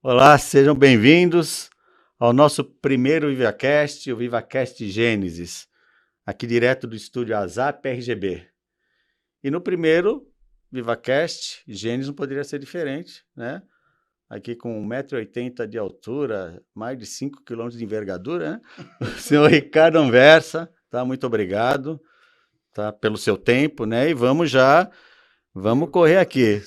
Olá, sejam bem-vindos ao nosso primeiro VivaCast, o VivaCast Gênesis, aqui direto do estúdio ASAP RGB. E no primeiro VivaCast, Gênesis não poderia ser diferente, né? Aqui com 1,80 m de altura, mais de 5 km de envergadura, né? O senhor Ricardo Anversa, tá? Muito obrigado, tá? Pelo seu tempo, né? E vamos correr aqui.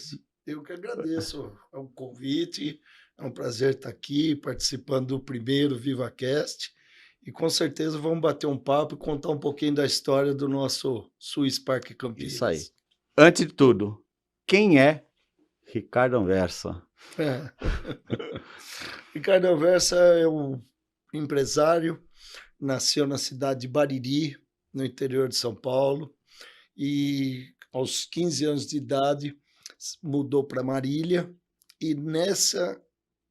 Eu que agradeço o convite. É um prazer estar aqui participando do primeiro VivaCast. E com certeza vamos bater um papo e contar um pouquinho da história do nosso Swiss Park Isso aí. Campinas. Antes de tudo, quem é Ricardo Anversa? É. Ricardo Anversa é um empresário, nasceu na cidade de Bariri, no interior de São Paulo, e aos 15 anos de idade mudou para Marília, e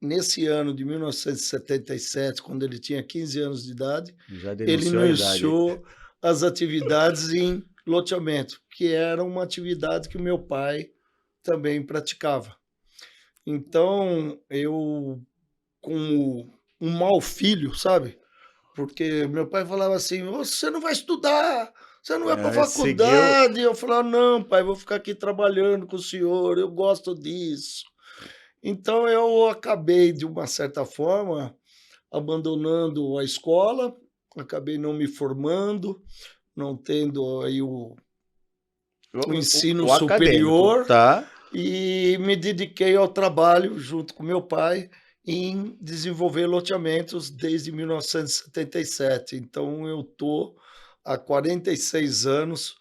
nesse ano de 1977, quando ele tinha 15 anos de idade, Já ele denunciou a idade. iniciou as atividades em loteamento, que era uma atividade que o meu pai também praticava. Então, eu, como um mau filho, sabe? Porque meu pai falava assim: você não vai estudar, você não vai para a Seguiu. faculdade. Eu falava: não, pai, vou ficar aqui trabalhando com o senhor, eu gosto disso. Então eu acabei, de uma certa forma, abandonando a escola, acabei não me formando, não tendo aí o ensino O acadêmico, superior, tá? e me dediquei ao trabalho junto com meu pai em desenvolver loteamentos desde 1977. Então eu estou há 46 anos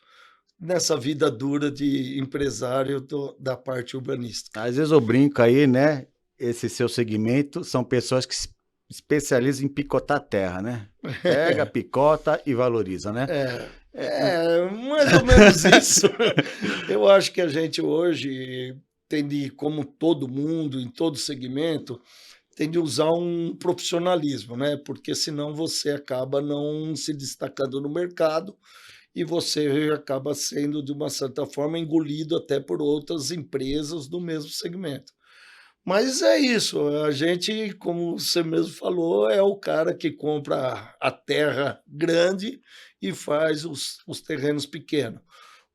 nessa vida dura de empresário da parte urbanística. Às vezes eu brinco aí, né? Esse seu segmento são pessoas que se especializam em picotar terra, né? Pega, picota e valoriza, né? Mais ou menos isso. Eu acho que a gente hoje tem de, como todo mundo, em todo segmento, tem de usar um profissionalismo, né? Porque senão você acaba não se destacando no mercado e você acaba sendo, de uma certa forma, engolido até por outras empresas do mesmo segmento. Mas é isso, a gente, como você mesmo falou, é o cara que compra a terra grande e faz os terrenos pequenos.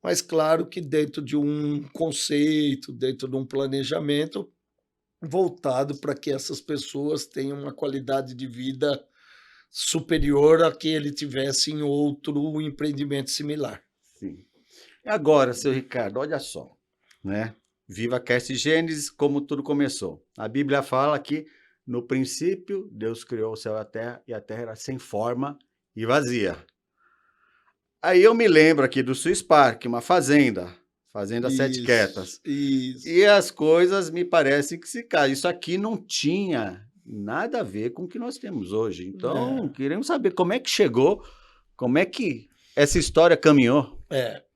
Mas claro que dentro de um conceito, dentro de um planejamento voltado para que essas pessoas tenham uma qualidade de vida superior a que ele tivesse em outro empreendimento similar. Sim. Agora, seu Ricardo, olha só, né? Viva Cast Gênesis, como tudo começou. A Bíblia fala que no princípio Deus criou o céu e a terra era sem forma e vazia. Aí eu me lembro aqui do Swiss Park, uma fazenda, Fazenda Sete Isso, Quetas. isso. E as coisas me parecem que se caem. Isso aqui não tinha nada a ver com o que nós temos hoje. Então, É. queremos saber como é que chegou, como é que essa história caminhou.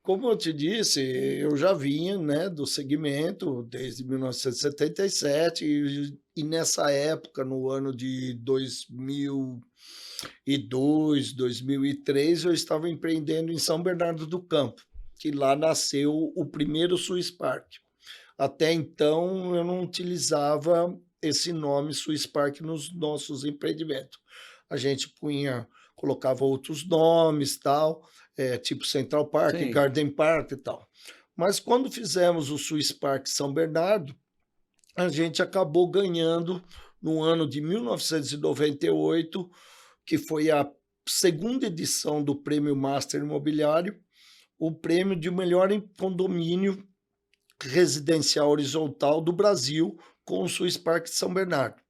Como eu te disse, eu já vinha, né, do segmento desde 1977 e nessa época, no ano de 2002, 2003, eu estava empreendendo em São Bernardo do Campo, que lá nasceu o primeiro Swiss Park. Até então, eu não utilizava esse nome Swiss Park nos nossos empreendimentos. A gente colocava outros nomes, tal, tipo Central Park, Sim. Garden Park e tal. Mas quando fizemos o Swiss Park São Bernardo, a gente acabou ganhando no ano de 1998, que foi a segunda edição do Prêmio Master Imobiliário, o prêmio de melhor condomínio residencial horizontal do Brasil com o Swiss Park de São Bernardo.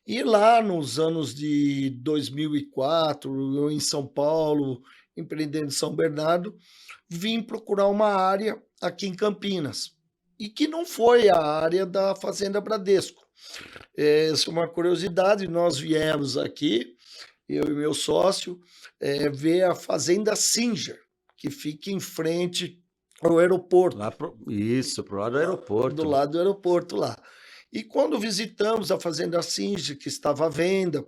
E lá nos anos de 2004, eu em São Paulo, empreendendo em São Bernardo, vim procurar uma área aqui em Campinas, e que não foi a área da Fazenda Bradesco. Essa é uma curiosidade, nós viemos aqui, eu e meu sócio, ver a Fazenda Singer, que fica em frente ao aeroporto, Isso, pro lado do lá do aeroporto. lado do aeroporto lá. E quando visitamos a Fazenda Singe, que estava à venda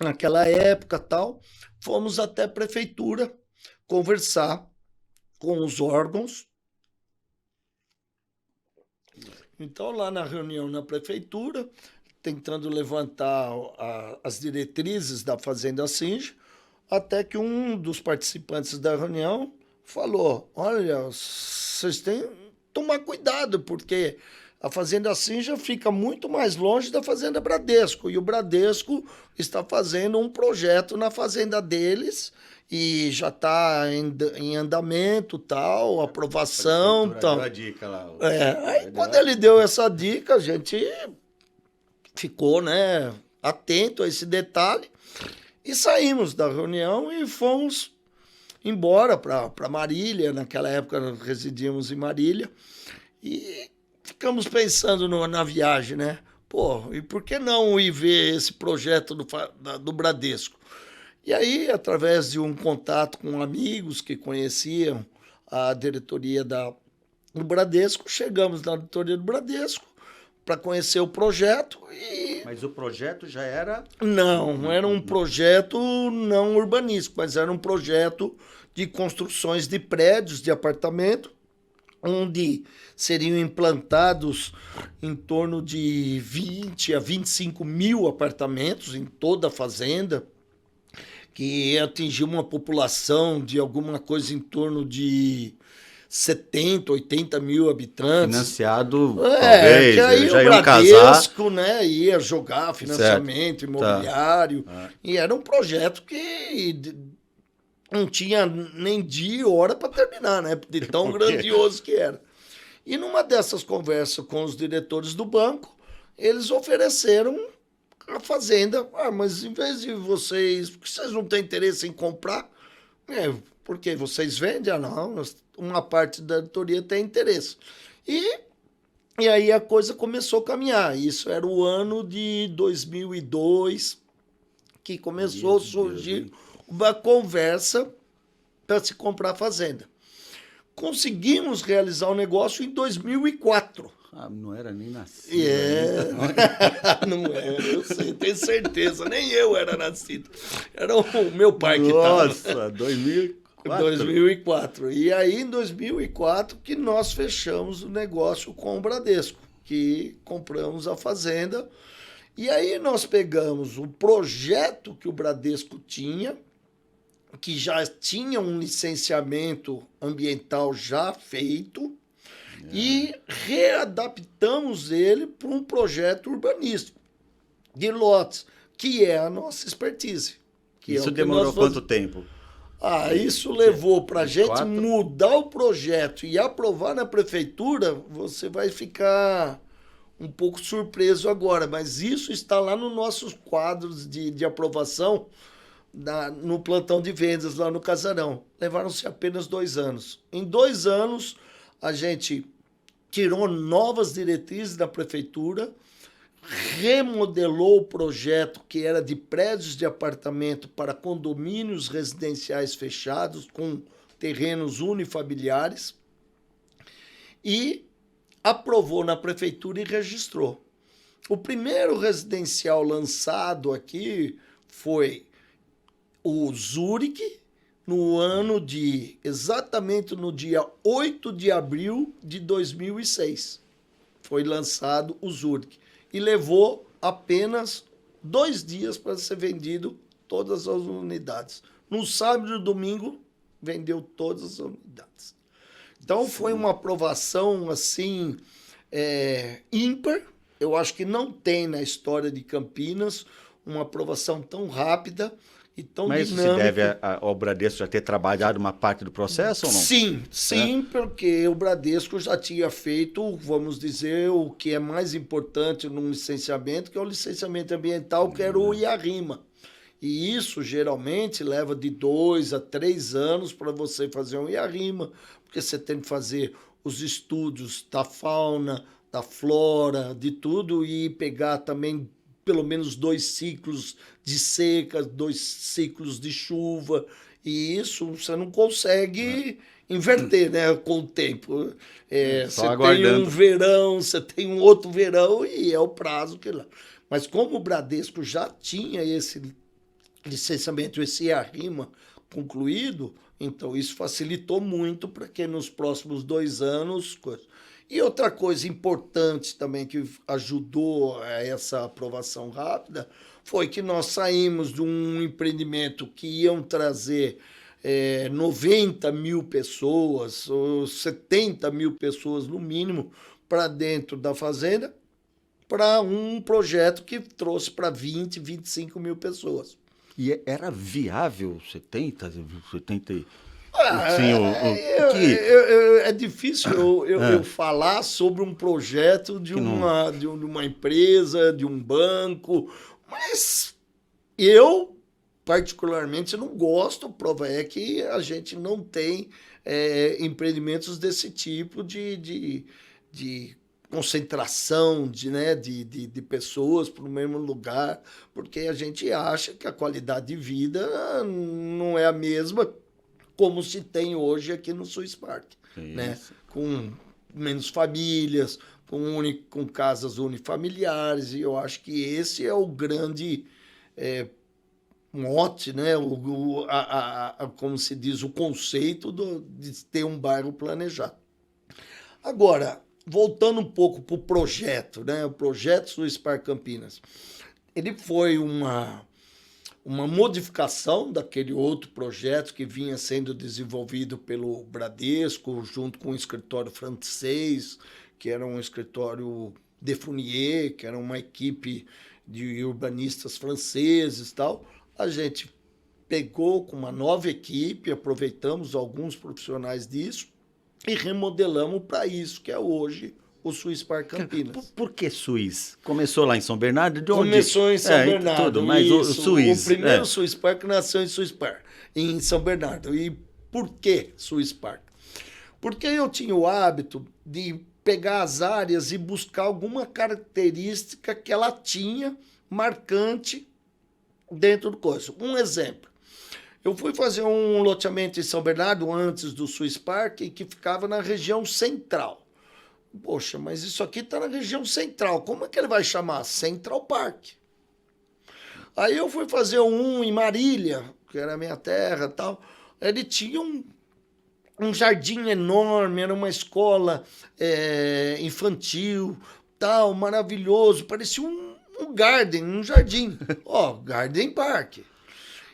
naquela época tal, fomos até a prefeitura conversar com os órgãos. Então, lá na reunião na prefeitura, tentando levantar as diretrizes da Fazenda Sinja, até que um dos participantes da reunião falou: olha, vocês têm que tomar cuidado, porque a Fazenda Sinja fica muito mais longe da Fazenda Bradesco, e o Bradesco está fazendo um projeto na fazenda deles e já está em andamento, tal, aprovação, tal. Deu a dica lá. Aí quando ele deu essa dica, a gente ficou, né, atento a esse detalhe e saímos da reunião e fomos embora para Marília. Naquela época residíamos em Marília e ficamos pensando na viagem, né? Pô, e por que não ir ver esse projeto do Bradesco? E aí, através de um contato com amigos que conheciam a diretoria do Bradesco, chegamos na diretoria do Bradesco para conhecer o projeto e... Mas o projeto já era... Não, era um projeto não urbanístico, mas era um projeto de construções de prédios, de apartamento, onde seriam implantados em torno de 20 a 25 mil apartamentos em toda a fazenda, que ia atingir uma população de alguma coisa em torno de 70, 80 mil habitantes. Financiado, talvez, que aí já o iam Bradesco, casar. né, ia jogar financiamento imobiliário. Tá. E era um projeto que não tinha nem dia e hora para terminar, né? De tão grandioso que era. E numa dessas conversas com os diretores do banco, eles ofereceram a fazenda. Mas em vez de vocês... Por que vocês não têm interesse em comprar? Porque vocês vendem? Não, uma parte da diretoria tem interesse. E aí a coisa começou a caminhar. Isso era o ano de 2002, que começou a surgir uma conversa para se comprar a fazenda. Conseguimos realizar o negócio em 2004. Não era nem nascido. Não era, eu sei, tenho certeza. Nem eu era nascido. Era o meu pai que estava. Nossa, 2004. 2004. E aí, em 2004, que nós fechamos o negócio com o Bradesco, que compramos a fazenda. E aí nós pegamos o projeto que o Bradesco tinha, que já tinha um licenciamento ambiental já feito, e readaptamos ele para um projeto urbanístico de lotes, que é a nossa expertise. Isso demorou quanto tempo? Isso levou para a gente 4? mudar o projeto e aprovar na prefeitura. Você vai ficar um pouco surpreso agora, mas isso está lá nos nossos quadros de aprovação, no plantão de vendas lá no Casarão. Levaram-se apenas 2 anos. Em 2 anos, a gente tirou novas diretrizes da prefeitura, remodelou o projeto que era de prédios de apartamento para condomínios residenciais fechados com terrenos unifamiliares e aprovou na prefeitura e registrou. O primeiro residencial lançado aqui foi o Zurich, exatamente no dia 8 de abril de 2006. Foi lançado o Zurich. E levou apenas 2 dias para ser vendido todas as unidades. No sábado e no domingo, vendeu todas as unidades. Então, foi uma aprovação, assim, ímpar. Eu acho que não tem na história de Campinas uma aprovação tão rápida e tão dinâmica. Mas isso se deve ao Bradesco já ter trabalhado uma parte do processo ou não? Sim, porque o Bradesco já tinha feito, vamos dizer, o que é mais importante num licenciamento, que é o licenciamento ambiental, que era o IARIMA. E isso, geralmente, leva de 2 a 3 anos para você fazer um IARIMA, porque você tem que fazer os estudos da fauna, da flora, de tudo, e pegar também pelo menos 2 ciclos de seca, 2 ciclos de chuva, e isso você não consegue inverter, né, com o tempo. Você tem um verão, você tem um outro verão, e é o prazo que lá. Mas como o Bradesco já tinha esse licenciamento, esse IARIMA concluído, então isso facilitou muito para que nos próximos 2 anos... E outra coisa importante também que ajudou a essa aprovação rápida foi que nós saímos de um empreendimento que iam trazer 90 mil pessoas, ou 70 mil pessoas no mínimo, para dentro da fazenda, para um projeto que trouxe para 20, 25 mil pessoas. E era viável 70? Sim, é difícil eu falar sobre um projeto de uma empresa, de um banco, mas eu, particularmente, não gosto. Prova é que a gente não tem empreendimentos desse tipo de concentração de pessoas para o mesmo lugar, porque a gente acha que a qualidade de vida não é a mesma como se tem hoje aqui no Swiss Park, né? Com menos famílias, com casas unifamiliares, e eu acho que esse é o grande mote, né? Como se diz, o conceito de ter um bairro planejado. Agora, voltando um pouco para o projeto, né? O projeto Swiss Park Campinas, ele foi uma modificação daquele outro projeto que vinha sendo desenvolvido pelo Bradesco, junto com o escritório francês, que era um escritório de Fournier, que era uma equipe de urbanistas franceses e tal. A gente pegou com uma nova equipe, aproveitamos alguns profissionais disso e remodelamos para isso, que é hoje o Swiss Park Campinas. Por que Swiss? Começou lá em São Bernardo? De onde? Começou em São Bernardo. Tudo, mas o Swiss. O primeiro Swiss Park nasceu em Swiss Park, em São Bernardo. E por que Swiss Park? Porque eu tinha o hábito de pegar as áreas e buscar alguma característica que ela tinha marcante dentro do coisa. Um exemplo. Eu fui fazer um loteamento em São Bernardo antes do Swiss Park, que ficava na região central. Poxa, mas isso aqui está na região central. Como é que ele vai chamar? Central Park. Aí eu fui fazer um em Marília, que era a minha terra e tal. Ele tinha um jardim enorme, era uma escola infantil, tal, maravilhoso. Parecia um garden, um jardim. Garden Park.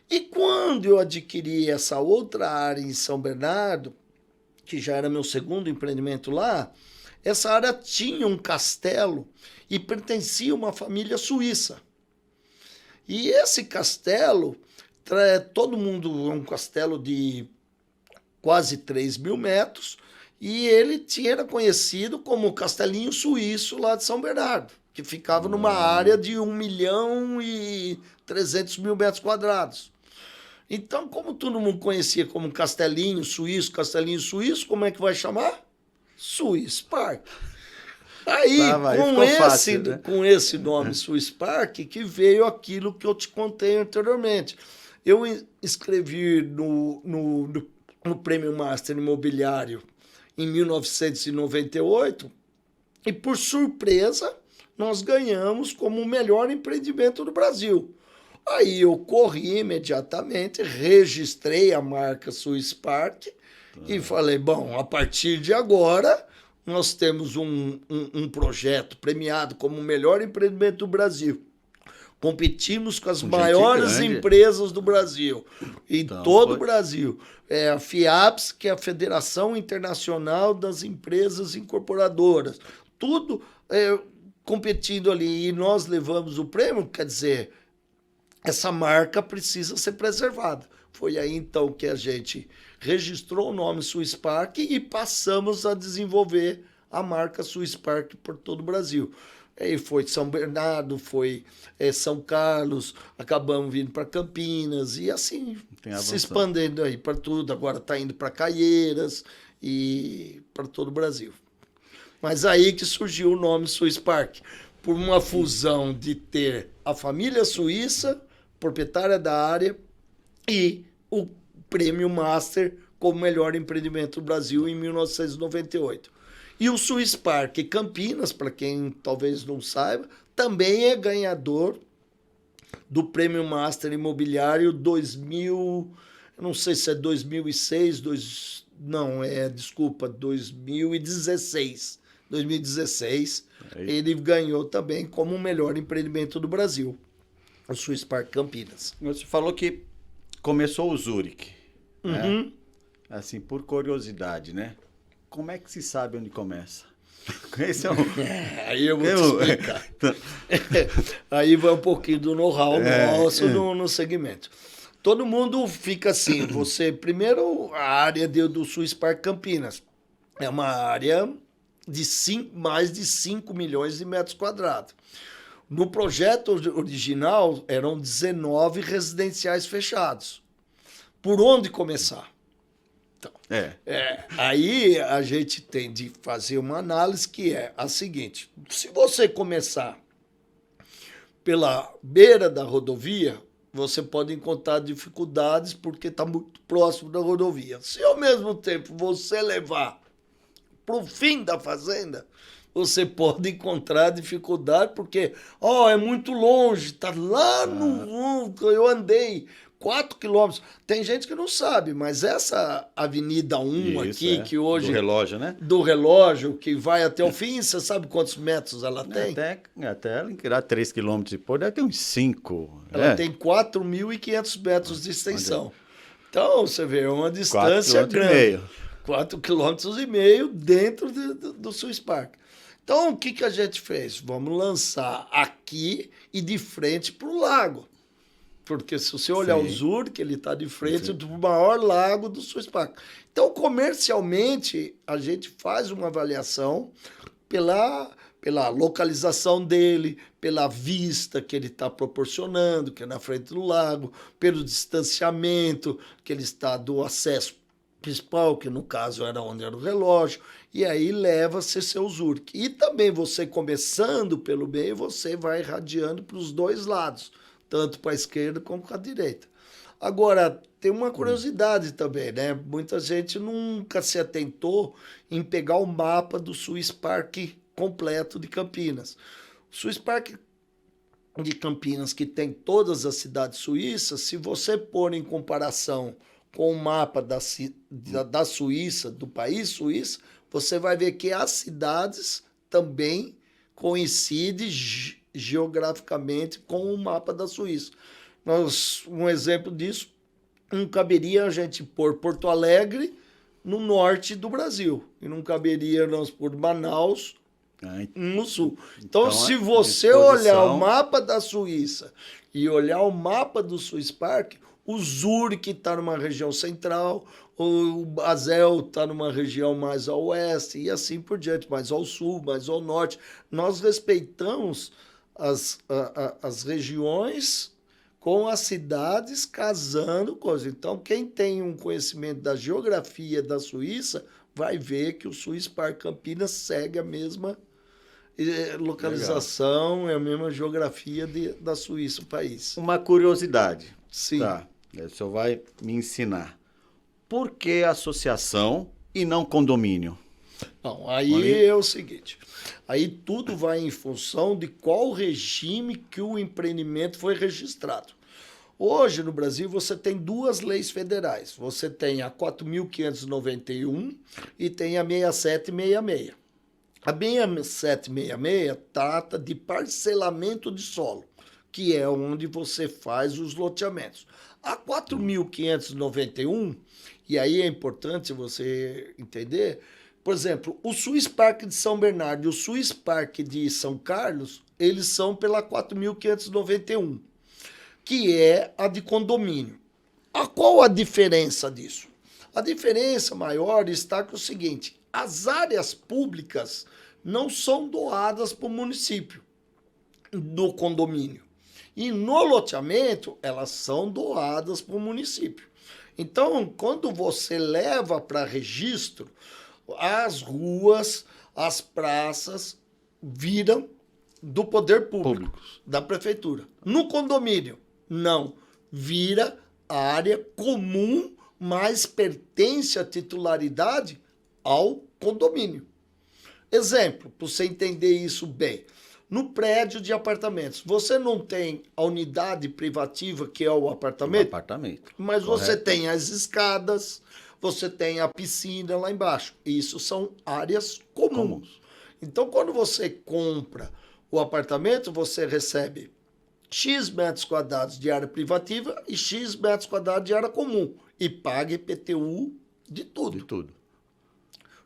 E quando eu adquiri essa outra área em São Bernardo, que já era meu segundo empreendimento lá, essa área tinha um castelo e pertencia a uma família suíça. E esse castelo, todo mundo, é um castelo de quase 3 mil metros, e ele era conhecido como o Castelinho Suíço lá de São Bernardo, que ficava numa área de 1.300.000 metros quadrados. Então, como todo mundo conhecia como Castelinho Suíço, como é que vai chamar? Swiss Park. Aí, com esse nome Swiss Park, que veio aquilo que eu te contei anteriormente. Eu escrevi no Prêmio Master Imobiliário em 1998 e, por surpresa, nós ganhamos como o melhor empreendimento do Brasil. Aí eu corri imediatamente, registrei a marca Swiss Park e falei, bom, a partir de agora nós temos um projeto premiado como o melhor empreendimento do Brasil. Competimos com as maiores empresas do Brasil, em todo o Brasil. A FIAPS, que é a Federação Internacional das Empresas Incorporadoras. Tudo competindo ali. E nós levamos o prêmio, quer dizer, essa marca precisa ser preservada. Foi aí, então, que a gente registrou o nome Swiss Park e passamos a desenvolver a marca Swiss Park por todo o Brasil. Aí foi São Bernardo, foi São Carlos, acabamos vindo para Campinas e assim se expandendo aí para tudo. Agora está indo para Caieiras e para todo o Brasil. Mas aí que surgiu o nome Swiss Park, por uma fusão de ter a família suíça, proprietária da área, e o Prêmio Master como melhor empreendimento do Brasil em 1998. E o Swiss Park Campinas, para quem talvez não saiba, também é ganhador do Prêmio Master Imobiliário 2000, eu não sei se é 2016, 2016, 2016, ele ganhou também como o melhor empreendimento do Brasil, o Swiss Park Campinas. Você falou que começou o Zurich, né? Uhum. Assim, por curiosidade, né? Como é que se sabe onde começa? Esse é um... Aí eu vou te explicar. Aí vai um pouquinho do know-how nosso no segmento. Todo mundo fica assim, primeiro, a área do Swiss Park Campinas é uma área de mais de 5 milhões de metros quadrados. No projeto original, eram 19 residenciais fechados. Por onde começar? Então, aí a gente tem de fazer uma análise que é a seguinte: se você começar pela beira da rodovia, você pode encontrar dificuldades porque está muito próximo da rodovia. Se ao mesmo tempo você levar para o fim da fazenda, você pode encontrar dificuldade porque é muito longe, está lá no... Eu andei 4 quilômetros. Tem gente que não sabe, mas essa Avenida 1 aqui, que hoje... Do relógio, né? Do relógio, que vai até o fim, você sabe quantos metros ela tem? Até ela criar 3 quilômetros depois, deve ter uns 5. Ela tem 4.500 metros de extensão. Então, você vê, é uma distância grande. 4,5 quilômetros dentro do Swiss Park. Então, o que a gente fez? Vamos lançar aqui e de frente para o lago. Porque se você olhar o Zurich, ele está de frente do maior lago do Swiss Park. Então, comercialmente, a gente faz uma avaliação pela localização dele, pela vista que ele está proporcionando, que é na frente do lago, pelo distanciamento que ele está do acesso principal, que no caso era onde era o relógio, e aí leva-se seu Zurich. E também você começando pelo meio, você vai irradiando para os dois lados, tanto para a esquerda como para a direita. Agora, tem uma curiosidade também, né? Muita gente nunca se atentou em pegar o mapa do Swiss Park completo de Campinas. O Swiss Park de Campinas, que tem todas as cidades suíças, se você pôr em comparação com o mapa da Suíça, do país Suíça, você vai ver que as cidades também coincidem geograficamente com o mapa da Suíça. Um exemplo disso, não caberia a gente pôr Porto Alegre no norte do Brasil, e não caberia nós pôr Manaus no sul. Então, se você olhar o mapa da Suíça e olhar o mapa do Swiss Park, o Zurich está numa região central, o Basel está numa região mais ao oeste, e assim por diante, mais ao sul, mais ao norte. Nós respeitamos as regiões com as cidades casando coisas. Então, quem tem um conhecimento da geografia da Suíça vai ver que o Swiss Park Campinas segue a mesma localização, é a mesma geografia da Suíça, o país. Uma curiosidade. Sim. Tá. O senhor vai me ensinar. Por que associação e não condomínio? Não, aí é o seguinte, aí tudo vai em função de qual regime que o empreendimento foi registrado. Hoje, no Brasil, você tem duas leis federais. Você tem a 4.591 e tem a 6766. A 6766 trata de parcelamento de solo, que é onde você faz os loteamentos. A 4.591, e aí é importante você entender, por exemplo, o Swiss Park de São Bernardo e o Swiss Park de São Carlos, eles são pela 4.591, que é a de condomínio. Qual a diferença disso? A diferença maior está que é o seguinte, as áreas públicas não são doadas para o município do condomínio. E no loteamento, elas são doadas para o município. Então, quando você leva para registro, as ruas, as praças viram do poder público, da prefeitura. No condomínio, não. Vira a área comum, mas pertence à titularidade ao condomínio. Exemplo, para você entender isso bem. No prédio de apartamentos, você não tem a unidade privativa, que é o apartamento? Mas correto. Você tem as escadas, você tem a piscina lá embaixo. Isso são áreas comuns. Então, quando você compra o apartamento, você recebe X metros quadrados de área privativa e X metros quadrados de área comum. E paga IPTU de tudo. De tudo.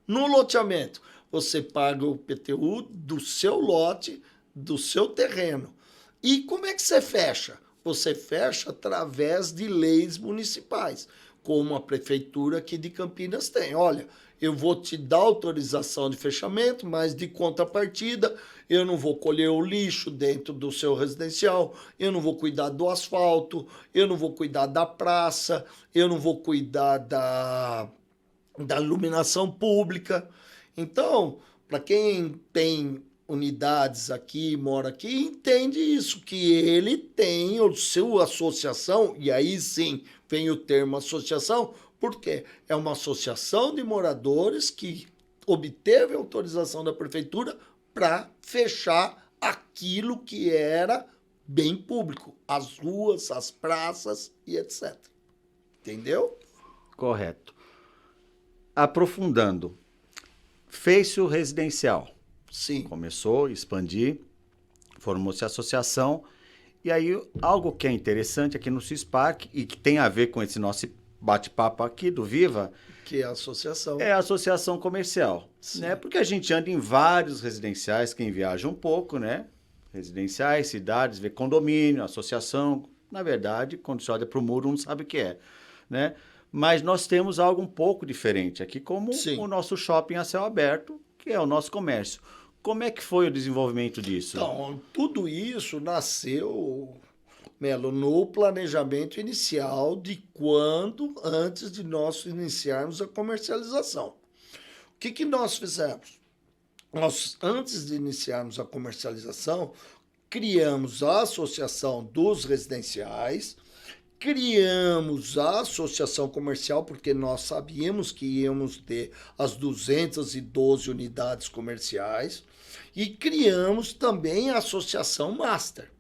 No loteamento, você paga o IPTU do seu lote, do seu terreno. E como é que você fecha? Você fecha através de leis municipais, como a prefeitura aqui de Campinas tem. Olha, eu vou te dar autorização de fechamento, mas de contrapartida, eu não vou colher o lixo dentro do seu residencial, eu não vou cuidar do asfalto, eu não vou cuidar da praça, eu não vou cuidar da iluminação pública. Então, para quem tem unidades aqui, mora aqui, entende isso, que ele tem a sua associação, e aí sim vem o termo associação, porque é uma associação de moradores que obteve autorização da prefeitura para fechar aquilo que era bem público, as ruas, as praças e etc. Entendeu? Correto. Aprofundando, fez-se o residencial. Sim. Começou a expandir, formou-se a associação, e aí algo que é interessante aqui no Swispark, e que tem a ver com esse nosso bate-papo aqui do Viva, que é a associação. É a associação comercial, né? Porque a gente anda em vários residenciais, quem viaja um pouco, né? Residenciais, cidades, vê condomínio, associação. Na verdade, quando você olha para o muro, não sabe o que é, né? Mas nós temos algo um pouco diferente aqui, como Sim. o nosso shopping a céu aberto, que é o nosso comércio. Como é que foi o desenvolvimento disso? Então, tudo isso nasceu, Melo, no planejamento inicial de antes de nós iniciarmos a comercialização. O que nós fizemos? Nós, antes de iniciarmos a comercialização, criamos a Associação dos Residenciais, criamos a associação comercial, porque nós sabíamos que íamos ter as 212 unidades comerciais, e criamos também a Associação Master.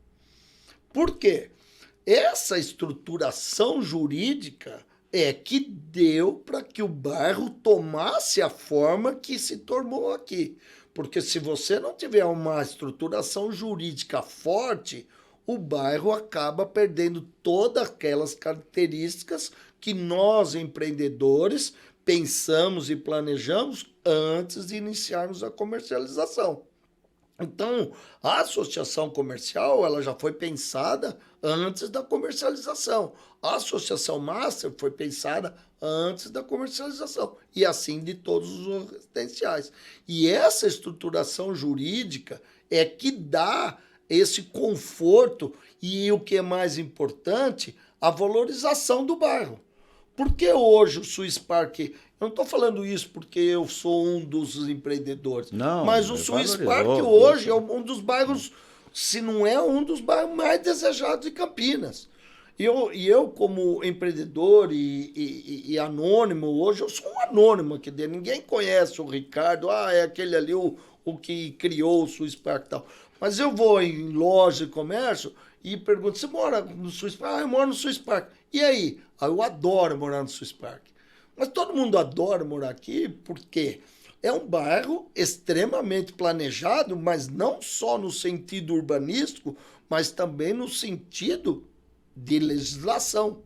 Por quê? Essa estruturação jurídica é que deu para que o bairro tomasse a forma que se tornou aqui. Porque se você não tiver uma estruturação jurídica forte, o bairro acaba perdendo todas aquelas características que nós, empreendedores, pensamos e planejamos antes de iniciarmos a comercialização. Então, a associação comercial ela já foi pensada antes da comercialização. A associação master foi pensada antes da comercialização. E assim de todos os residenciais. E essa estruturação jurídica é que dá esse conforto e, o que é mais importante, a valorização do bairro. Porque hoje o Swispark, eu não estou falando isso porque eu sou um dos empreendedores, não, mas o Swispark hoje é um dos bairros, se não é um dos bairros mais desejados de Campinas. E eu como empreendedor e anônimo, hoje eu sou um anônimo aqui dentro, ninguém conhece o Ricardo, é aquele ali o que criou o Swispark e tal. Mas eu vou em loja de comércio e pergunto, você mora no Swispark? Eu moro no Swispark. E aí? Eu adoro morar no Swispark. Mas todo mundo adora morar aqui porque é um bairro extremamente planejado, mas não só no sentido urbanístico, mas também no sentido de legislação.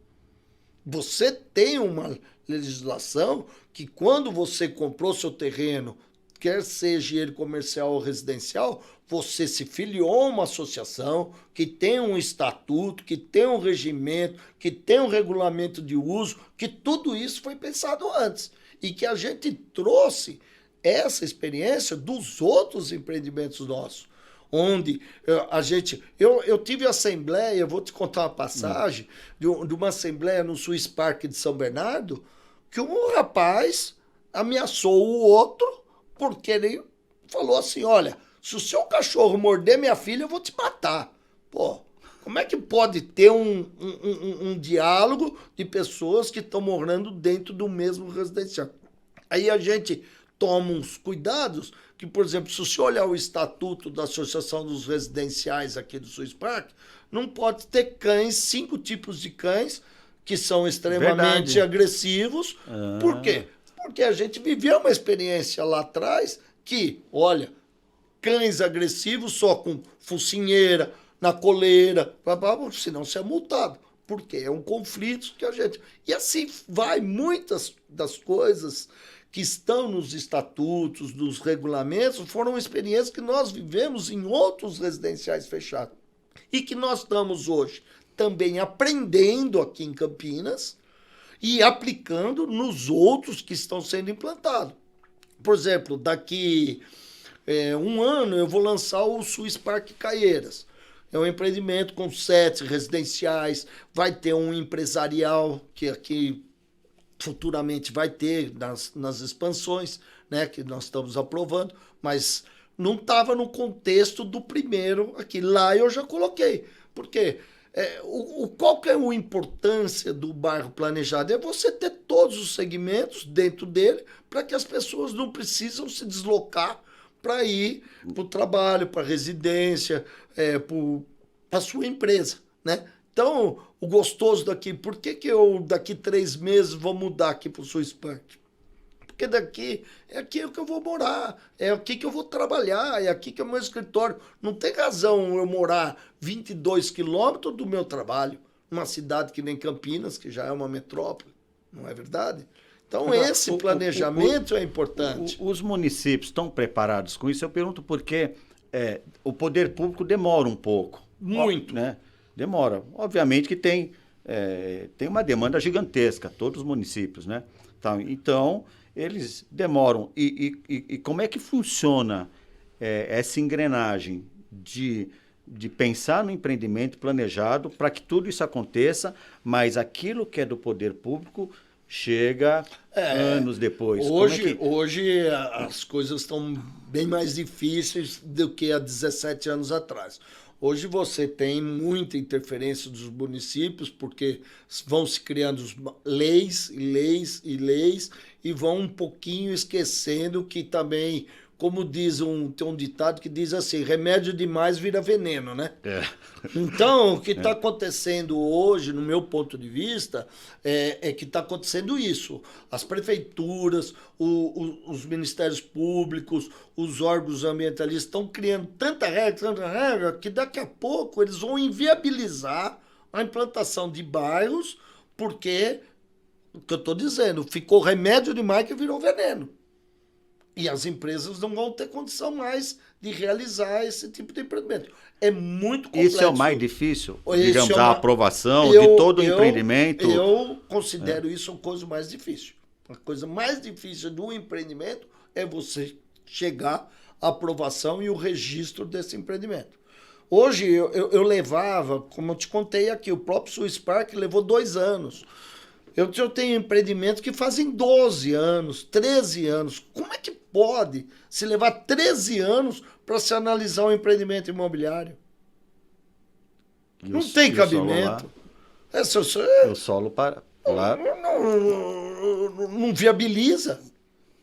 Você tem uma legislação que quando você comprou seu terreno, quer seja ele comercial ou residencial, você se filiou a uma associação que tem um estatuto, que tem um regimento, que tem um regulamento de uso, que tudo isso foi pensado antes. E que a gente trouxe essa experiência dos outros empreendimentos nossos. Onde eu tive assembleia, vou te contar uma passagem, de uma assembleia no Swispark de São Bernardo, que um rapaz ameaçou o outro, porque ele falou assim, olha, se o seu cachorro morder minha filha, eu vou te matar. Pô, como é que pode ter um diálogo de pessoas que estão morando dentro do mesmo residencial? Aí a gente toma uns cuidados, que, por exemplo, se você olhar o estatuto da Associação dos Residenciais aqui do Swispark, não pode ter cães, 5 tipos de cães, que são extremamente agressivos. Por quê? Porque a gente viveu uma experiência lá atrás que, olha, cães agressivos só com focinheira, na coleira, senão você é multado. Porque é um conflito que a gente... E assim vai, muitas das coisas que estão nos estatutos, nos regulamentos, foram experiências que nós vivemos em outros residenciais fechados. E que nós estamos hoje também aprendendo aqui em Campinas e aplicando nos outros que estão sendo implantados. Por exemplo, daqui um ano eu vou lançar o Swiss Park Caieiras. É um empreendimento com 7 residenciais, vai ter um empresarial que aqui futuramente vai ter nas expansões, né, que nós estamos aprovando, mas não estava no contexto do primeiro aqui. Lá eu já coloquei, porque qual que é a importância do bairro planejado? É você ter todos os segmentos dentro dele para que as pessoas não precisam se deslocar para ir para o trabalho, para a residência, para a sua empresa, né? Então, o gostoso daqui, por que eu daqui 3 meses vou mudar aqui para o Swiss Park? Porque daqui é aqui que eu vou morar, é aqui que eu vou trabalhar, é aqui que é o meu escritório. Não tem razão eu morar 22 quilômetros do meu trabalho, numa cidade que nem Campinas, que já é uma metrópole, não é verdade? Então, esse planejamento é importante. Os municípios estão preparados com isso? Eu pergunto porque o poder público demora um pouco. Muito. Né? Demora. Obviamente que tem uma demanda gigantesca, todos os municípios, né? Então, eles demoram. E como é que funciona essa engrenagem de pensar no empreendimento planejado para que tudo isso aconteça, mas aquilo que é do poder público chega anos depois? Hoje as coisas estão bem mais difíceis do que há 17 anos atrás. Hoje você tem muita interferência dos municípios, porque vão se criando leis e vão um pouquinho esquecendo que também, como tem um ditado que diz assim, remédio demais vira veneno, né? Então, o que está acontecendo hoje, no meu ponto de vista, é que está acontecendo isso. As prefeituras, os ministérios públicos, os órgãos ambientalistas estão criando tanta regra, que daqui a pouco eles vão inviabilizar a implantação de bairros, porque, o que eu estou dizendo, ficou remédio demais que virou veneno. E as empresas não vão ter condição mais de realizar esse tipo de empreendimento. É muito complexo. Isso é o mais difícil, digamos, a aprovação de todo o empreendimento? Eu considero isso a coisa mais difícil. A coisa mais difícil do empreendimento é você chegar à aprovação e o registro desse empreendimento. Hoje eu levava, como eu te contei aqui, o próprio Swiss Park levou 2 anos. Eu tenho empreendimentos que fazem 12 anos, 13 anos. Como é que pode se levar 13 anos para se analisar um empreendimento imobiliário? Não tem cabimento. O solo para lá. Não viabiliza.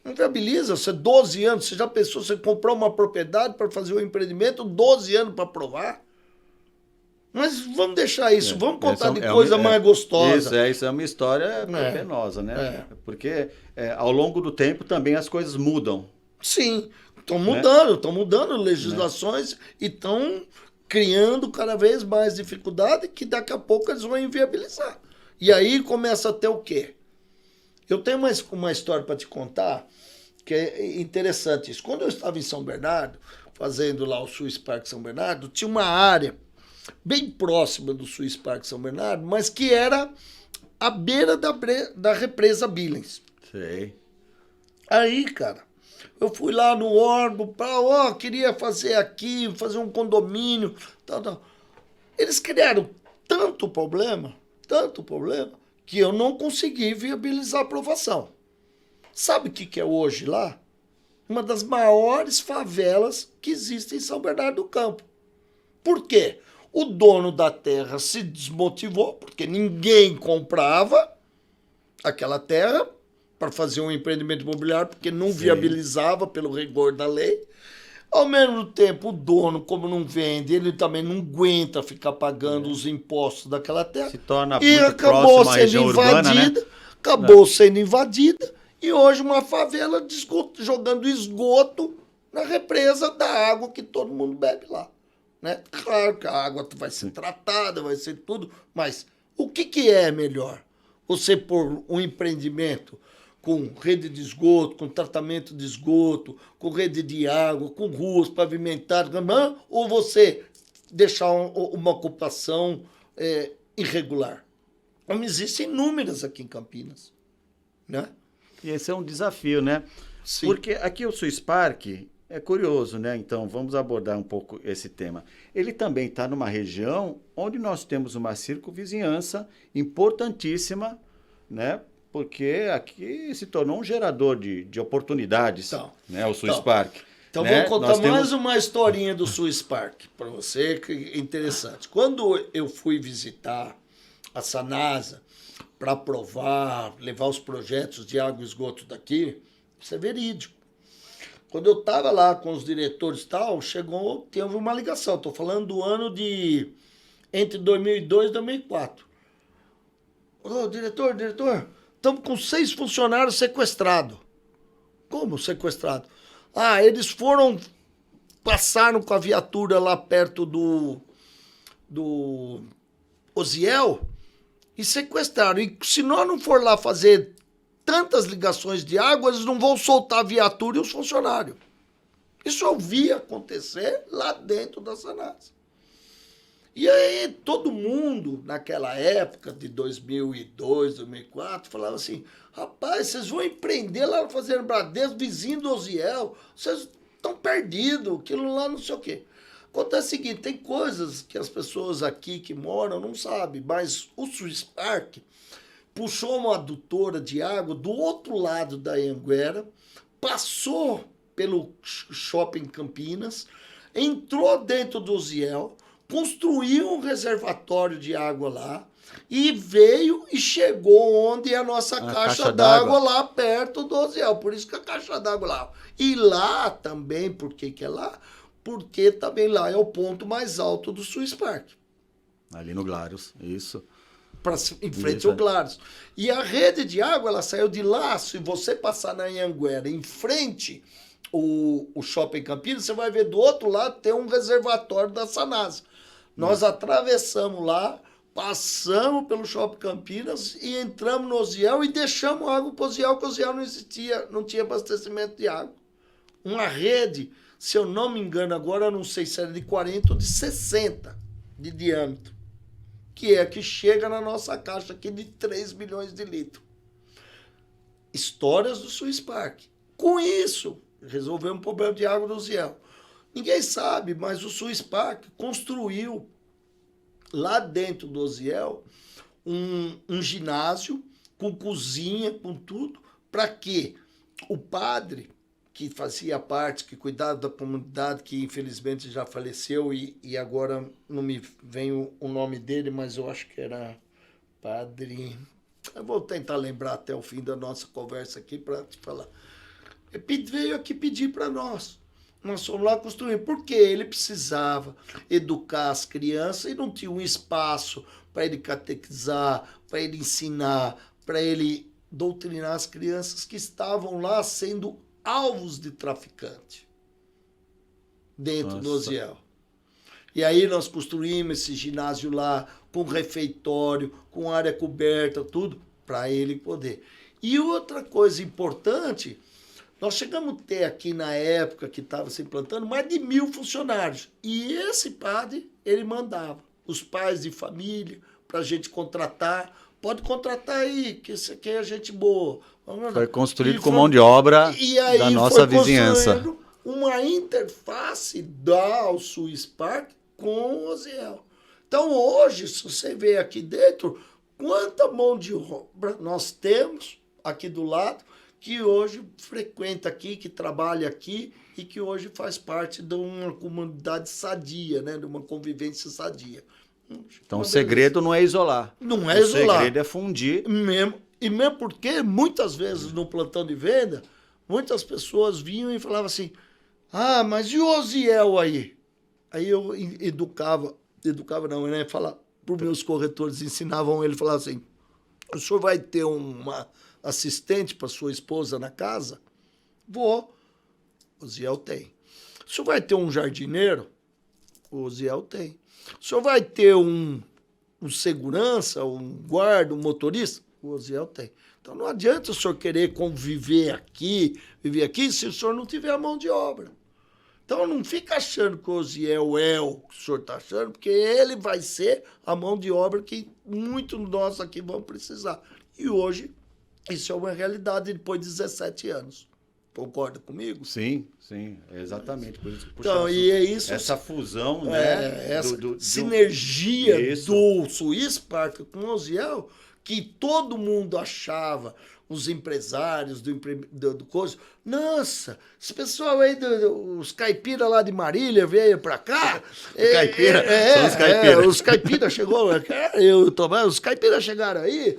Não viabiliza. Você 12 anos, você já pensou, você comprou uma propriedade para fazer um empreendimento, 12 anos para aprovar? Mas vamos deixar isso, vamos contar de coisa mais gostosa. Isso é uma história penosa, né? Porque ao longo do tempo também as coisas mudam. Sim, estão mudando legislações e estão criando cada vez mais dificuldade que daqui a pouco eles vão inviabilizar. E aí começa a ter o quê? Eu tenho uma história para te contar que é interessante isso. Quando eu estava em São Bernardo, fazendo lá o Swiss Park São Bernardo, tinha uma área bem próxima do Swiss Park São Bernardo, mas que era à beira da represa Billings. Sei. Aí, cara, eu fui lá no órgão, queria fazer um condomínio, tal. Eles criaram tanto problema, que eu não consegui viabilizar a aprovação. Sabe o que é hoje lá? Uma das maiores favelas que existem em São Bernardo do Campo. Por quê? O dono da terra se desmotivou, porque ninguém comprava aquela terra para fazer um empreendimento imobiliário, porque não viabilizava pelo rigor da lei. Ao mesmo tempo, o dono, como não vende, ele também não aguenta ficar pagando os impostos daquela terra. Se torna e muito acabou próxima à sendo região urbana, invadida, né? acabou sendo invadida, e hoje uma favela jogando esgoto na represa da água que todo mundo bebe lá. Né? Claro que a água vai ser tratada, vai ser tudo, mas o que é melhor? Você pôr um empreendimento com rede de esgoto, com tratamento de esgoto, com rede de água, com ruas pavimentadas, ou você deixar uma ocupação irregular? Como existem inúmeras aqui em Campinas. Né? E esse é um desafio, né? Sim. Porque aqui o Swiss Park é curioso, né? Então, vamos abordar um pouco esse tema. Ele também está numa região onde nós temos uma circunvizinhança importantíssima, né? Porque aqui se tornou um gerador de oportunidades, né? O Swiss Park. Então, né? vou contar mais uma historinha do Swiss Park para você, que é interessante. Quando eu fui visitar a Sanasa para aprovar, levar os projetos de água e esgoto daqui, isso é verídico. Quando eu estava lá com os diretores e tal, teve uma ligação. Estou falando do ano entre 2002 e 2004. Ô, diretor, estamos com 6 funcionários sequestrados. Como sequestrado? Eles passaram com a viatura lá perto do Osiel e sequestraram. E se nós não for lá fazer tantas ligações de água, eles não vão soltar a viatura e os funcionários. Isso eu vi acontecer lá dentro da Sanasa. E aí todo mundo, naquela época de 2002, 2004, falava assim, rapaz, vocês vão empreender lá na Fazenda Bradesco, vizinho do Osiel, vocês estão perdidos, aquilo lá não sei o quê. Acontece o seguinte, tem coisas que as pessoas aqui que moram não sabem, mas o Swiss Park puxou uma adutora de água do outro lado da Anhanguera, passou pelo Shopping Campinas, entrou dentro do Osiel, construiu um reservatório de água lá e veio e chegou onde é a nossa caixa d'água lá perto do Osiel. Por isso que a caixa d'água lá. E lá também, por que é lá? Porque também lá é o ponto mais alto do Swiss Park. Ali no Glários, isso. Em frente ao Glários. E a rede de água, ela saiu de lá. Se você passar na Anhanguera, em frente o Shopping Campinas, você vai ver do outro lado tem um reservatório da Sanasa. Nós atravessamos lá, passamos pelo Shopping Campinas e entramos no Osiel e deixamos água para o Osiel, que o Osiel não existia, não tinha abastecimento de água. Uma rede, se eu não me engano agora, eu não sei se era de 40 ou de 60 de diâmetro, que é que chega na nossa caixa aqui de 3 milhões de litros. Histórias do Swiss Park. Com isso, resolvemos o problema de água do Osiel. Ninguém sabe, mas o Swiss Park construiu lá dentro do Osiel um ginásio com cozinha, com tudo, para que o padre que fazia parte, que cuidava da comunidade, que infelizmente já faleceu e agora não me vem o nome dele, mas eu acho que era padre... Eu vou tentar lembrar até o fim da nossa conversa aqui para te falar. Ele veio aqui pedir para nós. Nós fomos lá construir, porque ele precisava educar as crianças e não tinha um espaço para ele catequizar, para ele ensinar, para ele doutrinar as crianças que estavam lá sendo alvos de traficante dentro do Osiel. E aí nós construímos esse ginásio lá, com refeitório, com área coberta, tudo, para ele poder. E outra coisa importante... Nós chegamos a ter aqui na época que estava se implantando mais de 1.000 funcionários. E esse padre, ele mandava os pais de família para a gente contratar. Pode contratar aí, que isso aqui é gente boa. Foi construído com mão de obra da nossa vizinhança. Uma interface da Swiss Park com o Osiel. Então hoje, se você vê aqui dentro, quanta mão de obra nós temos aqui do lado, que hoje frequenta aqui, que trabalha aqui e que hoje faz parte de uma comunidade sadia, né? De uma convivência sadia. Então o segredo não é isolar. Não é isolar. O segredo é fundir. E mesmo porque muitas vezes no plantão de venda, muitas pessoas vinham e falavam assim, mas e o Osiel aí? Aí eu educava não, né? Falar para os meus corretores, ensinavam ele, falavam assim, o senhor vai ter uma assistente para sua esposa na casa? Vou. O Osiel tem. O senhor vai ter um jardineiro? O Osiel tem. O senhor vai ter um segurança, um guarda, um motorista? O Osiel tem. Então não adianta o senhor querer conviver aqui, viver aqui, se o senhor não tiver a mão de obra. Então não fica achando que o Osiel é o que o senhor está achando, porque ele vai ser a mão de obra que muitos de nós aqui vão precisar. E hoje, isso é uma realidade depois de 17 anos. Concorda comigo? Sim, exatamente. Por isso que então, e é isso. Essa fusão, né? Essa sinergia isso. do Swiss Park com o Osiel, que todo mundo achava, os empresários do coisa, nossa, esse pessoal aí, os caipiras lá de Marília veio pra cá. São os caipiras. Os caipiras chegou, os caipiras chegaram aí,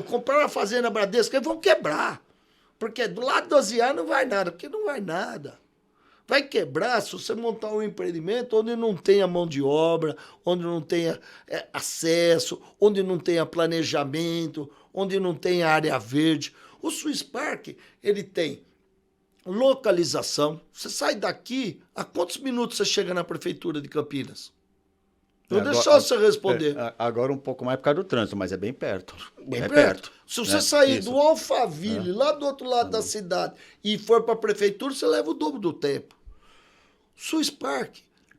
compraram a Fazenda Bradesco, eles vão quebrar. Porque do lado do Osiel não vai nada, porque não vai nada. Vai quebrar se você montar um empreendimento onde não tenha mão de obra, onde não tenha acesso, onde não tenha planejamento, onde não tenha área verde. O Swiss Park, ele tem localização. Você sai daqui, a quantos minutos você chega na prefeitura de Campinas? Não deixou você responder. Agora um pouco mais por causa do trânsito, mas é bem perto. Bem perto. Se você sair do Alphaville, lá do outro lado da cidade, e for para a prefeitura, você leva o dobro do tempo. Swiss Park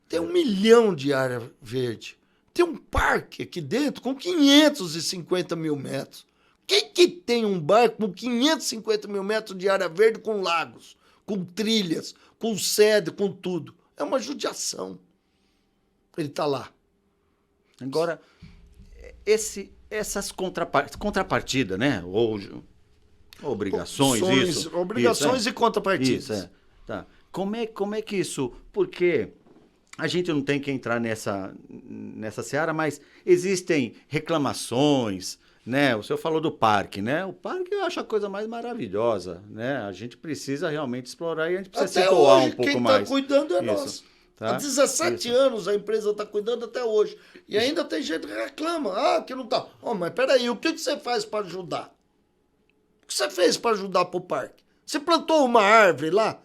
tem 1 milhão de área verde. Tem um parque aqui dentro com 550 mil metros. Quem que tem um barco com 550 mil metros de área verde com lagos, com trilhas, com sede, com tudo? É uma judiação. Ele está lá. Agora, essas contrapartidas, né? Ou obrigações, isso. Obrigações e contrapartidas. Isso, tá. Como é que isso... Porque a gente não tem que entrar nessa seara, mas existem reclamações, né? O senhor falou do parque, né? O parque eu acho a coisa mais maravilhosa, né? A gente precisa realmente explorar e a gente precisa se doar um pouco mais. Quem está cuidando é nós. Tá? Há 17 anos a empresa está cuidando até hoje. E ainda tem gente que reclama. Que não está. Mas peraí, o que você faz para ajudar? O que você fez para ajudar para o parque? Você plantou uma árvore lá?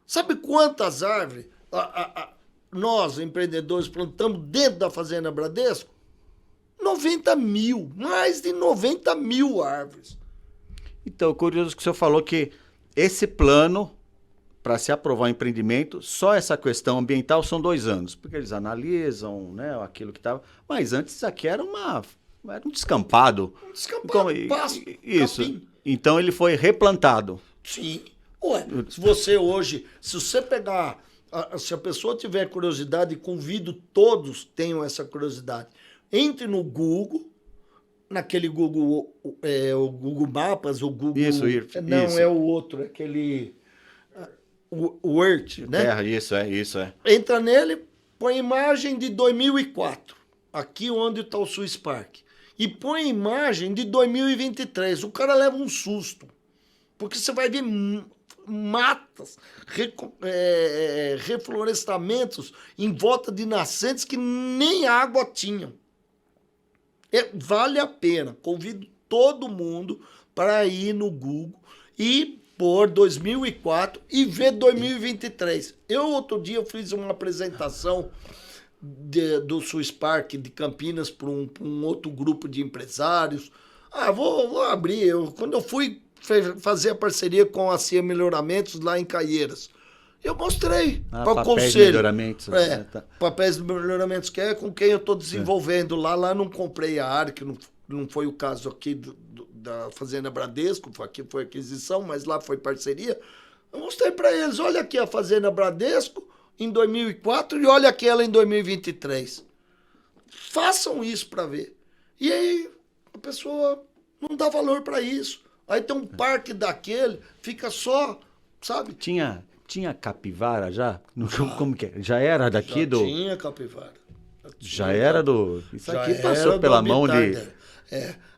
Sabe quantas árvores nós, empreendedores, plantamos dentro da Fazenda Bradesco? 90 mil. Mais de 90 mil árvores. Então, curioso que o senhor falou que esse plano... Para se aprovar o empreendimento, só essa questão ambiental são 2 anos, porque eles analisam, né, aquilo que estava. Mas antes isso aqui era um descampado. Um descampado, pasto, isso. Capim. Então ele foi replantado. Sim. Se você pegar, se a pessoa tiver curiosidade, convido todos tenham essa curiosidade. Entre no Google, naquele Google, o Google Mapas, o Google... Isso. É o outro, aquele... O Earth, né? Isso é. Entra nele, põe imagem de 2004, aqui onde está o Swiss Park, e põe imagem de 2023. O cara leva um susto, porque você vai ver matas, reflorestamentos em volta de nascentes que nem água tinham. Vale a pena. Convido todo mundo para ir no Google e por 2004 e ver 2023. Outro dia, fiz uma apresentação do Swiss Park de Campinas para um outro grupo de empresários. Vou abrir. Quando eu fui fazer a parceria com a CIA Melhoramentos lá em Caieiras, eu mostrei para o conselho. Papéis de melhoramentos, que é com quem eu estou desenvolvendo lá. Lá não comprei a área, que não foi o caso aqui da Fazenda Bradesco, aqui foi aquisição, mas lá foi parceria. Eu mostrei para eles, olha aqui a Fazenda Bradesco em 2004 e olha aquela em 2023. Façam isso para ver. E aí a pessoa não dá valor para isso. Aí tem um parque daquele, fica só, sabe? Tinha capivara já? Como que é? Já era daqui já tinha capivara. Já era do... Isso aqui passou pela mão de...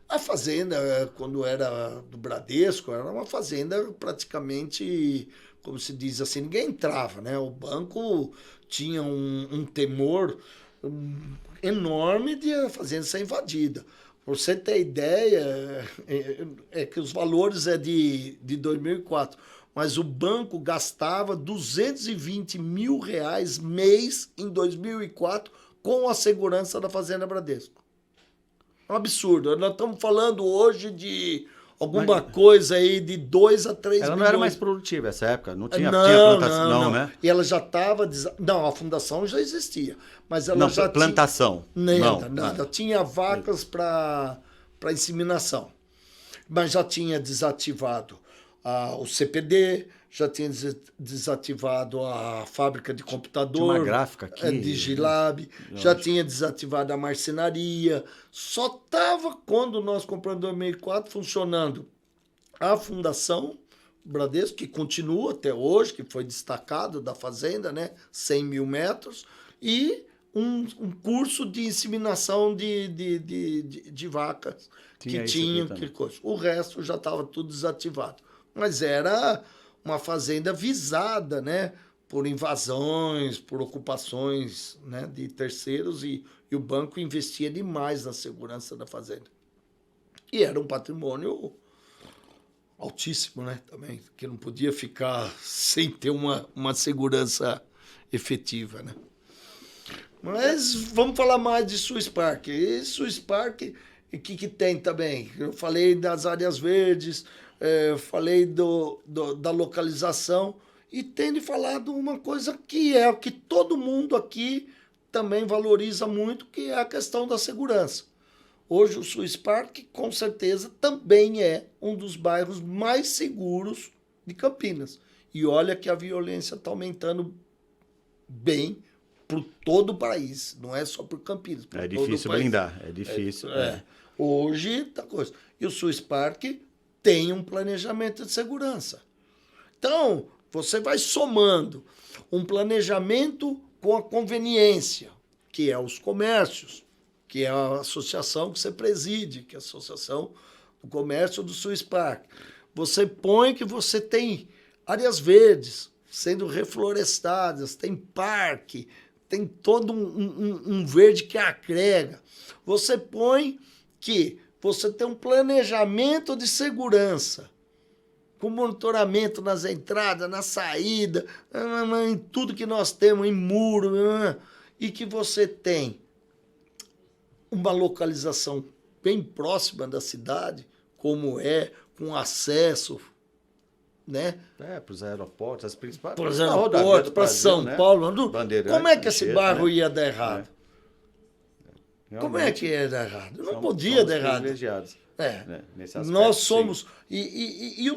A fazenda, quando era do Bradesco, era uma fazenda praticamente, como se diz assim, ninguém entrava, né? O banco tinha um temor enorme de a fazenda ser invadida. Para você ter ideia, que os valores é de 2004. mas o banco gastava R$ 220 mil mês em 2004 com a segurança da Fazenda Bradesco. Um absurdo. Nós estamos falando hoje de alguma coisa aí de 2 a 3 milhões. Ela não era mais produtiva nessa época? Não tinha, não, tinha plantação? Não, né? E ela já estava... Não, a fundação já existia. Mas ela já plantação. Tinha... Nada. Tinha vacas para inseminação. Mas já tinha desativado o CPD, já tinha desativado a fábrica de computador. Tinha uma gráfica aqui. Digilab, já tinha desativado a marcenaria. Só estava, quando nós compramos em 2004, funcionando a Fundação Bradesco, que continua até hoje, que foi destacado da fazenda, né? 100 mil metros, e um curso de inseminação de vacas que tinham aquele curso. O resto já estava tudo desativado. Mas era uma fazenda visada, né, por invasões, por ocupações, né, de terceiros, e o banco investia demais na segurança da fazenda. E era um patrimônio altíssimo, né, também, que não podia ficar sem ter uma segurança efetiva, né. Mas vamos falar mais de Swiss Park. E Swiss Park, o que tem também? Eu falei das áreas verdes, falei da localização, e tenho de falar de uma coisa que é o que todo mundo aqui também valoriza muito, que é a questão da segurança. Hoje o Swiss Park, com certeza, também é um dos bairros mais seguros de Campinas. E olha que a violência está aumentando bem por todo o país, não é só por Campinas. É difícil blindar, é difícil. Hoje tá coisa. E o Swiss Park tem um planejamento de segurança. Então, você vai somando um planejamento com a conveniência, que é os comércios, que é a associação que você preside, que é a Associação do Comércio do Swiss Park. Você põe que você tem áreas verdes sendo reflorestadas, tem parque, tem todo um verde que agrega. Você põe que você tem um planejamento de segurança, com monitoramento nas entradas, na saída, em tudo que nós temos, em muro, e que você tem uma localização bem próxima da cidade, como com acesso, né? Para os aeroportos, as principais. Para os aeroportos, para São Paulo. Como é que esse bairro ia dar errado? Como é que ia dar errado? Não podia dar errado. Nesse aspecto, nós somos... E o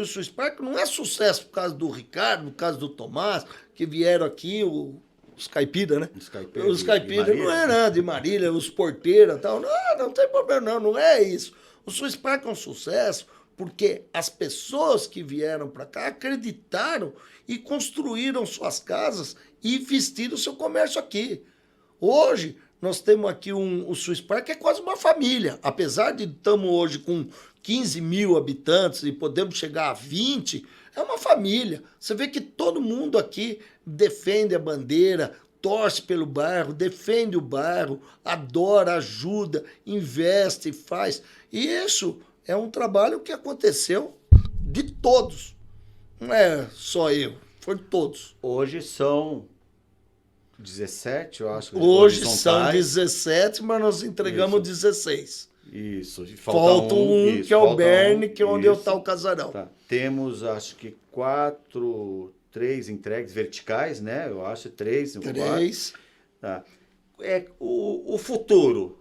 Swiss Park não é sucesso por causa do Ricardo, por causa do Tomás, que vieram aqui, os caipiras, né? Os caipiras não é nada, de Marília, os porteiros e tal. Não tem problema, não é isso. O Swiss Park é um sucesso porque as pessoas que vieram para cá acreditaram e construíram suas casas e investiram o seu comércio aqui. Hoje, nós temos aqui o Swiss Park, que é quase uma família. Apesar de estamos hoje com 15 mil habitantes e podemos chegar a 20, é uma família. Você vê que todo mundo aqui defende a bandeira, torce pelo bairro, defende o bairro, adora, ajuda, investe, faz. E isso é um trabalho que aconteceu de todos. Não é só eu, foi de todos. Hoje são 17, eu acho. Hoje são 17, mas nós entregamos 16. Isso. Falta um, que é o Berne, que é onde está o casarão. Tá. Temos, acho que 3 entregues verticais, né? Eu acho 3. 3. Tá. O futuro.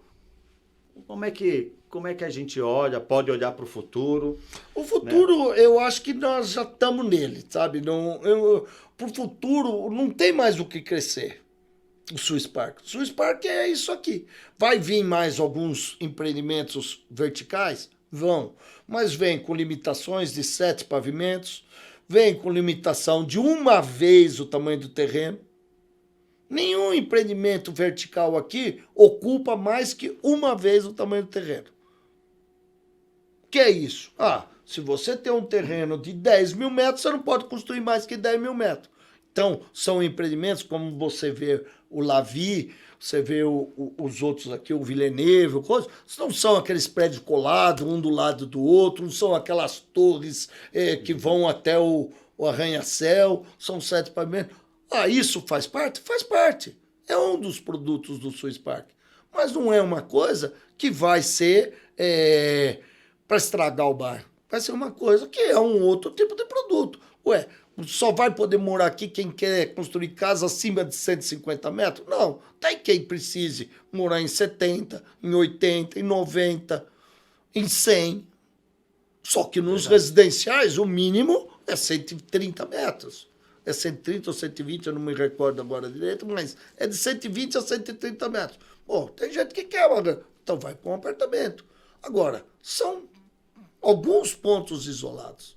Como é que a gente pode olhar para o futuro? O futuro, né? Eu acho que nós já estamos nele, sabe? Para o futuro, não tem mais o que crescer. O Swiss Park. O Swiss Park é isso aqui. Vai vir mais alguns empreendimentos verticais? Vão. Mas vem com limitações de 7 pavimentos, vem com limitação de uma vez o tamanho do terreno. Nenhum empreendimento vertical aqui ocupa mais que uma vez o tamanho do terreno. O que é isso? Se você tem um terreno de 10 mil metros, você não pode construir mais que 10 mil metros. Então, são empreendimentos, como você vê o Lavi, você vê os outros aqui, o Villeneuve, não são aqueles prédios colados, um do lado do outro, não são aquelas torres que vão até o arranha-céu, são 7 pavimentos. Isso faz parte? Faz parte. É um dos produtos do Swiss Park. Mas não é uma coisa que vai ser para estragar o bairro. Vai ser uma coisa que é um outro tipo de produto. Só vai poder morar aqui quem quer construir casa acima de 150 metros? Não. Tem quem precise morar em 70, em 80, em 90, em 100. Só que nos residenciais o mínimo é 130 metros. É 130 ou 120, eu não me recordo agora direito, mas é de 120 a 130 metros. Tem gente que quer, então vai para um apartamento. Agora, são alguns pontos isolados.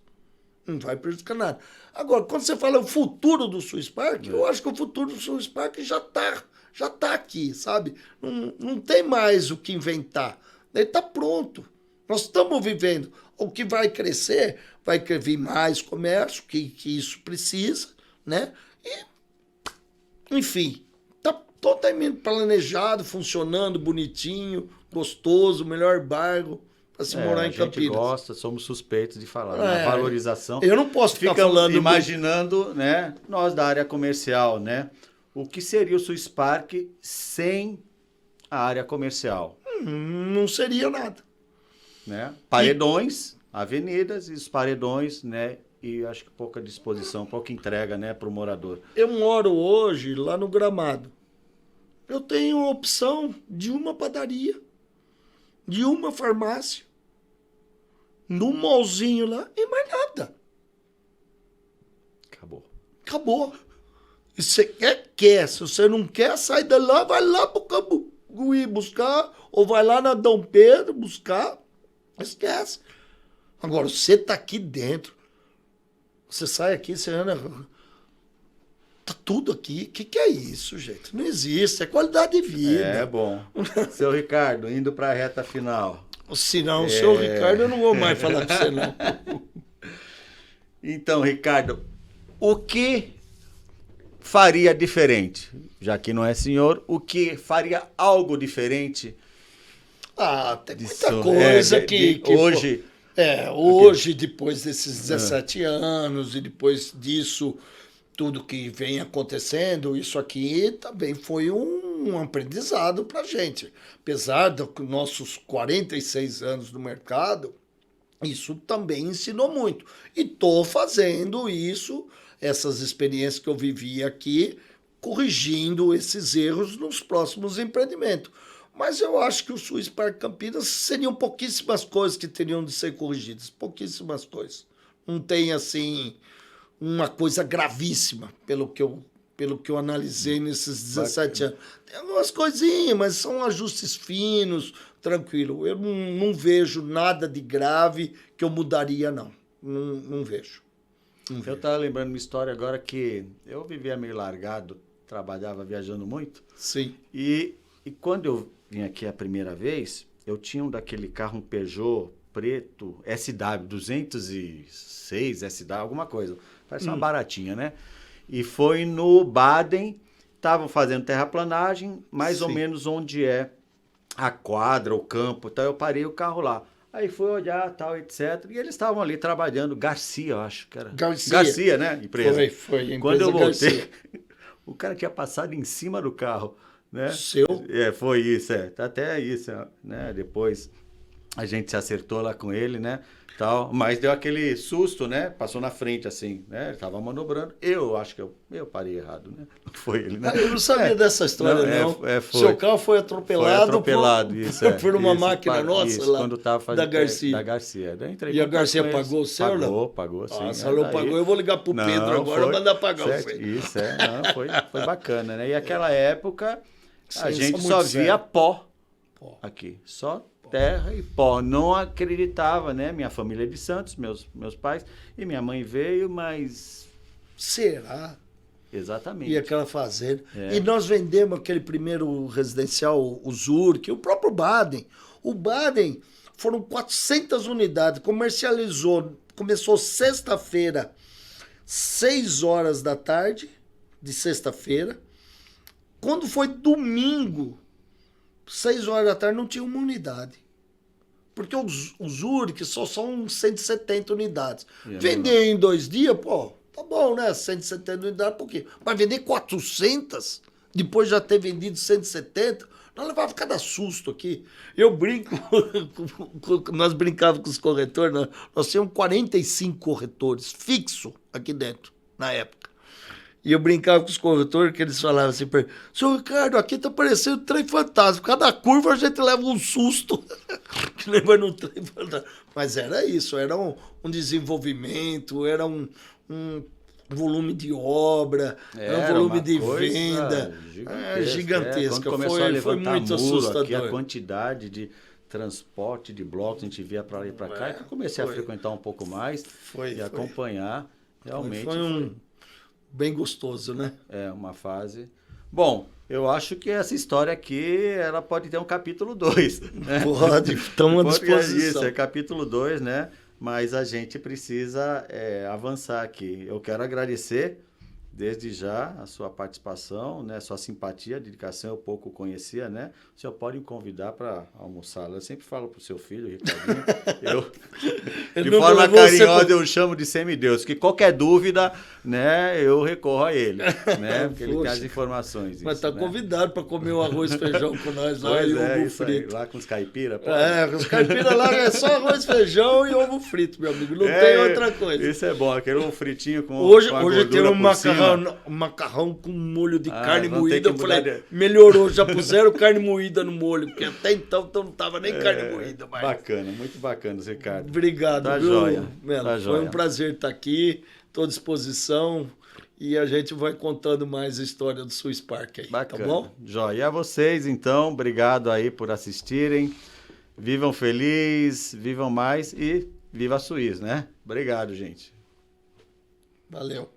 Não vai prejudicar nada. Agora, quando você fala o futuro do Swiss Park, eu acho que o futuro do Swiss Park já tá aqui, sabe? Não tem mais o que inventar. Ele está pronto. Nós estamos vivendo. O que vai crescer, vai vir mais comércio, que isso precisa, né? E, enfim, está totalmente planejado, funcionando, bonitinho, gostoso, melhor bairro para se morar em Campinas. A gente gosta, somos suspeitos de falar. A valorização. Eu não posso ficar falando... imaginando, né, nós da área comercial, né? O que seria o Swiss Park sem a área comercial? Não seria nada. Né? Paredões, avenidas e os paredões, né? E acho que pouca disposição, pouca entrega, né, para o morador. Eu moro hoje lá no Gramado. Eu tenho a opção de uma padaria, de uma farmácia, num mallzinho lá e mais nada. Acabou. E você quer. Se você não quer, sai de lá, vai lá pro Cambuí buscar, ou vai lá na Dom Pedro buscar. Esquece. Agora, você tá aqui dentro. Você sai aqui, você anda... Tá tudo aqui. O que é isso, gente? Não existe. É qualidade de vida. É bom. Seu Ricardo, indo para a reta final. Se não, seu Ricardo, eu não vou mais falar com você, não. Então, Ricardo, o que faria diferente? Já que não é senhor, o que faria algo diferente? Tem muita coisa que hoje... Hoje, depois desses 17 anos e depois disso, tudo que vem acontecendo, isso aqui também foi um aprendizado para a gente. Apesar dos nossos 46 anos no mercado, isso também ensinou muito. E estou fazendo isso, essas experiências que eu vivi aqui, corrigindo esses erros nos próximos empreendimentos. Mas eu acho que o Swiss Park Campinas seriam pouquíssimas coisas que teriam de ser corrigidas. Pouquíssimas coisas. Não tem, assim, uma coisa gravíssima, pelo que eu analisei nesses 17 anos. Tem algumas coisinhas, mas são ajustes finos, tranquilo. Eu não vejo nada de grave que eu mudaria, não. Não vejo. Eu estava lembrando uma história agora que eu vivia meio largado, trabalhava viajando muito. Sim. E quando eu vim aqui a primeira vez, eu tinha daquele carro, um Peugeot preto, SW, 206 SW, alguma coisa. Parece uma baratinha, né? E foi no Baden, estavam fazendo terraplanagem, mais ou menos onde é a quadra, o campo. Então eu parei o carro lá. Aí fui olhar, tal, etc. E eles estavam ali trabalhando, Garcia, eu acho que era. Garcia, né? Empresa. Foi. Empresa Quando eu voltei, Garcia. o cara tinha passado em cima do carro. Né? Seu? Foi isso, até isso, né? Depois a gente se acertou lá com ele, né? Tal, mas deu aquele susto, né? Passou na frente, assim, né? Ele tava manobrando. Eu acho que eu parei errado, né? Não foi ele, né? Eu não sabia dessa história, não. Foi. Seu carro foi atropelado, por uma máquina nossa lá, quando tava fazendo, da Garcia. Da Garcia. E a Garcia pagou o seu, não? Pagou, sim. Se ela pagou, eu vou ligar pro Pedro agora, mandar pagar o seu. Isso, foi bacana, né? E aquela época, a gente só via pó aqui, só terra e pó. Não acreditava, né? Minha família é de Santos, meus pais, e minha mãe veio, mas... Será? Exatamente. E aquela fazenda. E nós vendemos aquele primeiro residencial, o Zurich, o próprio Baden. O Baden foram 400 unidades, começou sexta-feira, 6 horas da tarde, de sexta-feira, Quando foi domingo, 6 horas da tarde, não tinha uma unidade. Porque os Zurich só são 170 unidades. Vender em 2 dias, pô, tá bom, né? 170 unidades, por quê? Mas vender 400, depois de já ter vendido 170, nós levávamos cada susto aqui. Eu brinco, nós brincávamos com os corretores, nós tínhamos 45 corretores fixos aqui dentro, na época. E eu brincava com os corretores, que eles falavam assim, senhor Ricardo, aqui tá parecendo um trem fantasma. Cada curva a gente leva um susto. Que leva no trem fantasma. Mas era isso, era um desenvolvimento, era um volume de obra, era um volume de venda. Gigantesca. Quando começou a levantar foi muito assustador. Aqui, a quantidade de transporte de blocos, a gente via para lá e para cá, e que eu comecei a frequentar um pouco mais e acompanhar. Realmente foi bem gostoso, né? É, uma fase. Bom, eu acho que essa história aqui, ela pode ter um capítulo 2. Né? Pode, estamos à disposição. Isso, é capítulo 2, né? Mas a gente precisa avançar aqui. Eu quero agradecer, desde já, a sua participação, né? Sua simpatia, dedicação, eu pouco conhecia, né? O senhor pode me convidar para almoçar. Eu sempre falo para o seu filho, Ricardinho, de forma carinhosa, eu chamo de semideus, que qualquer dúvida, né, eu recorro a ele, né? Porque ele tem as informações. Mas está convidado para comer um arroz e feijão com nós lá pois e ovo isso frito. Aí, lá com os caipiras. Os caipiras lá é só arroz, feijão e ovo frito, meu amigo. Não tem outra coisa. Isso é bom, aquele ovo fritinho com Hoje tem um macarrão com molho de carne moída. Eu falei, melhorou, já puseram carne moída no molho, porque até então não tava nem carne moída mais. Bacana, muito bacana, Ricardo. Obrigado, tá viu, joia. Melo? Tá Foi joia. um prazer estar aqui, estou à disposição e a gente vai contando mais a história do Swiss Park aí, Bacana. Tá bom? Joia. E a vocês, então, obrigado aí por assistirem. Vivam feliz, vivam mais e viva a Suíça, né? Obrigado, gente. Valeu.